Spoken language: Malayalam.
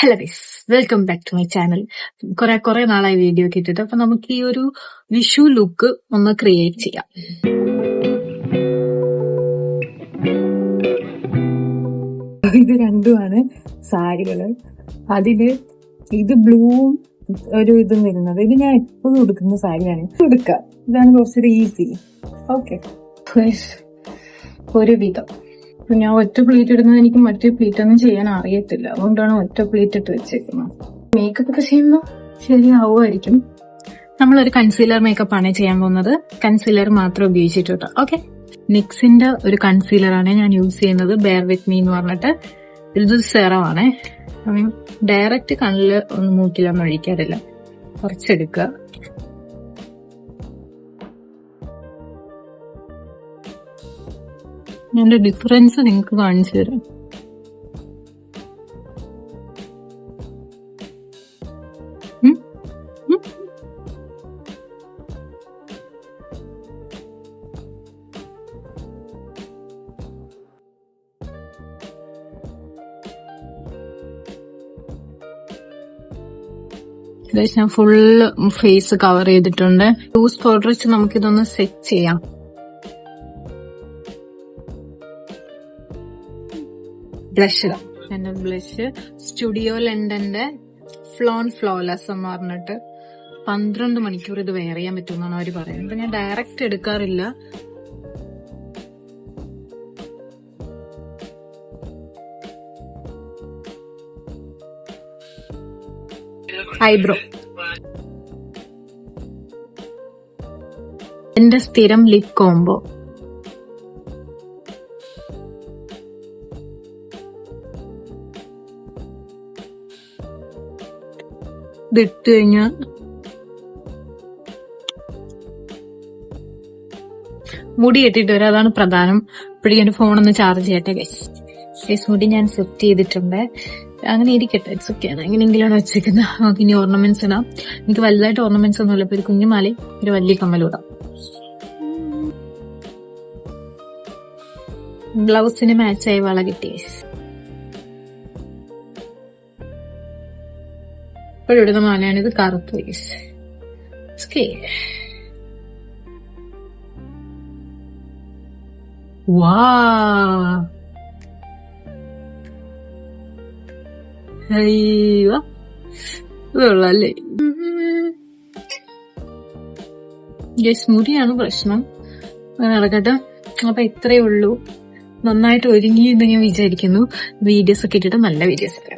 Hello guys, welcome back to my channel. കുറെ നാളായി വീഡിയോ ഒക്കെ ഇട്ടിട്ട്. അപ്പൊ നമുക്ക് ഈ ഒരു വിഷു ലുക്ക് ഒന്ന് ക്രിയേറ്റ് ചെയ്യാം. ഇത് രണ്ടുമാണ് സാരികള്. അതില് ഇത് ബ്ലൂവും ഒരു ഇതും വരുന്നത്. ഇത് ഞാൻ എപ്പോഴും ഉടുക്കുന്ന സാരിയാണ്. ഉടുക്കാം, ഇതാണ് കുറച്ചുകൂടി ഈസി. ഓക്കെ, ഒരു വിധം ഞാൻ ഒറ്റ പ്ലീറ്റ് ഇടുന്നത് എനിക്ക് മറ്റേ പ്ലീറ്റ് ഒന്നും ചെയ്യാൻ അറിയത്തില്ല, അതുകൊണ്ടാണ് ഒറ്റ പ്ലീറ്റ് ഇട്ട് വെച്ചേക്കുന്നത്. മേക്കപ്പ് ഒക്കെ ചെയ്യുമ്പോൾ ശരിയാവുമായിരിക്കും. നമ്മളൊരു കൺസീലർ മേക്കപ്പ് ആണ് ചെയ്യാൻ പോകുന്നത്. കൺസീലർ മാത്രം ഉപയോഗിച്ചിട്ടുണ്ട്. ഓക്കെ, നിക്സിന്റെ ഒരു കൺസീലർ ആണ് ഞാൻ യൂസ് ചെയ്യുന്നത്, ബെയർ വിത്ത് മീ എന്ന് പറഞ്ഞിട്ട്. ഇത് സെറമാണ്. ഡയറക്റ്റ് കണ്ണില് ഒന്ന് മൂക്കിലൊന്നും ഒഴിക്കാറില്ല, കുറച്ചെടുക്കുക. ഞാൻ ഡിഫറൻസ് നിങ്ങൾക്ക് കാണിച്ചു തരാം. ഞാൻ ഫുള്ള് ഫേസ് കവർ ചെയ്തിട്ടുണ്ട്. ലൂസ് പൗഡർ വെച്ച് നമുക്കിതൊന്ന് സെറ്റ് ചെയ്യാം. ബ്ലഷ് എന്റെ ബ്ലഷ് സ്റ്റുഡിയോ ലണ്ടന്റെ ഫ്ലോൺ ഫ്ലോലെസ് എന്ന് പറഞ്ഞിട്ട് 12 മണിക്കൂർ ഇത് വെയർ ചെയ്യാൻ പറ്റുമെന്നാണ് അവര് പറയുന്നത്. ഞാൻ ഡയറക്റ്റ് എടുക്കാറില്ല. ഐബ്രോ എന്റെ സ്ഥിരം ലിപ് കോംബോ. ഇതിട്ട് കഴിഞ്ഞാൽ മുടി കെട്ടിട്ട് വരാം, അതാണ് പ്രധാനം. ഇപ്പോഴും എന്റെ ഫോണൊന്ന് ചാർജ് ചെയ്യട്ടെ ഗൈസ്. മുടി ഞാൻ സെറ്റ് ചെയ്തിട്ടുണ്ട്, അങ്ങനെ ഇരിക്കട്ടെ. ഇറ്റ്സ് ഓക്കെ, എങ്ങനെയെങ്കിലാണ് വെച്ചേക്കുന്നത്. നമുക്ക് ഇനി ഓർണമെന്റ്സ് ഇടാം. എനിക്ക് വലുതായിട്ട് ഓർണമെന്റ്സ് ഒന്നുമില്ല. ഇപ്പൊ ഒരു കുഞ്ഞുമാലയും ഒരു വലിയ കമ്മലും ഇടാം. ബ്ലൗസിന് മാച്ചായി വള കിട്ടി. ഇപ്പോഴിടുന്ന മാലയാണിത്, കറുപ്പ്. വാ, ഇതുള്ളല്ലേ. മുടിയാണ് പ്രശ്നം, നടക്കട്ടെ. അപ്പൊ ഇത്രയേ ഉള്ളൂ. നന്നായിട്ട് ഒരുങ്ങിയെന്ന് ഞാൻ വിചാരിക്കുന്നു. വീഡിയോസ് ഒക്കെ ഇട്ടിട്ട് നല്ല വീഡിയോസ് ഒക്കെ.